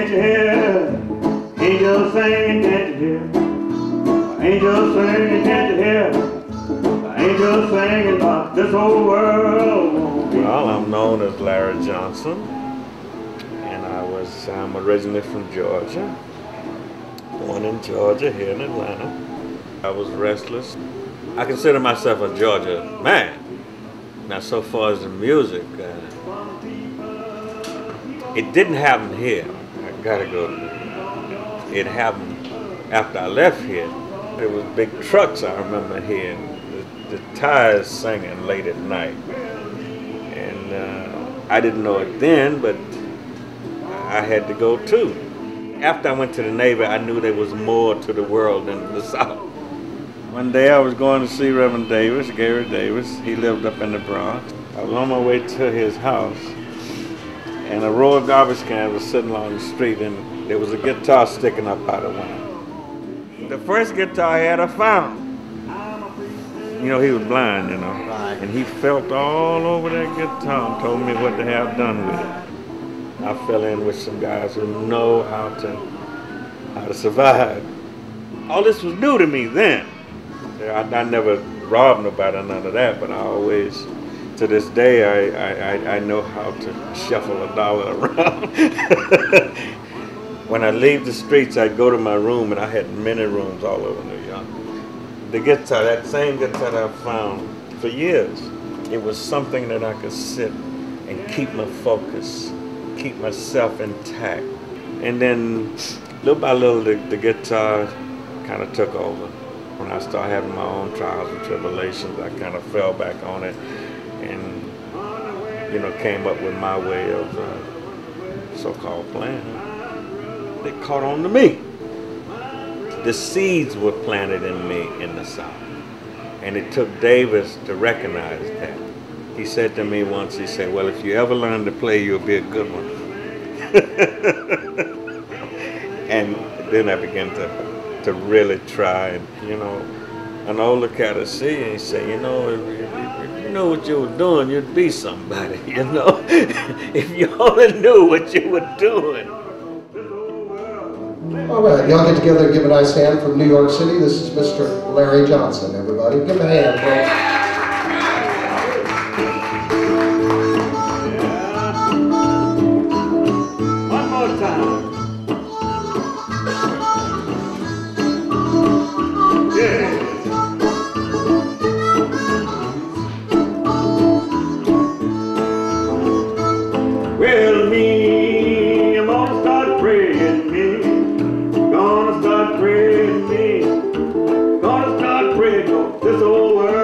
can't you hear? Angels singing, can't you hear? Angels singing, can't you hear? Angels singing about this whole world won't be. Well, I'm known as Larry Johnson, and I'm originally from Georgia. Born in Georgia, here in Atlanta. I was restless. I consider myself a Georgia man. Now, so far as the music, it didn't happen here. I gotta go. It happened after I left here. There was big trucks I remember hearing, the tires singing late at night. And I didn't know it then, but I had to go too. After I went to the Navy, I knew there was more to the world than the South. One day I was going to see Reverend Davis, Gary Davis. He lived up in the Bronx. I was on my way to his house, and a row of garbage cans was sitting along the street, and there was a guitar sticking up out of one. The first guitar I had, I found. You know, he was blind, you know, and he felt all over that guitar and told me what to have done with it. I fell in with some guys who know how to survive. All this was new to me then. I never robbed nobody or none of that, but I always, to this day, I know how to shuffle a dollar around. When I leave the streets, I go to my room, and I had many rooms all over New York. The guitar, that same guitar that I found for years, it was something that I could sit and keep my focus, keep myself intact. And then little by little, the guitar kind of took over. When I started having my own trials and tribulations, I kind of fell back on it and, you know, came up with my way of so-called playing. They caught on to me. The seeds were planted in me in the South. And it took Davis to recognize that. He said to me once, he said, well, if you ever learn to play, you'll be a good one. And then I began to really try. And, you know, an older cat would see and he said, you know, if you know what you were doing, you'd be somebody, you know? If you only knew what you were doing. All right, y'all get together and give a nice hand from New York City. This is Mr. Larry Johnson, everybody. Give him a hand, folks. One more time. Yeah. Well, me, I'm gonna start praying, me. Gonna start praying, me. Gonna start praying, this whole world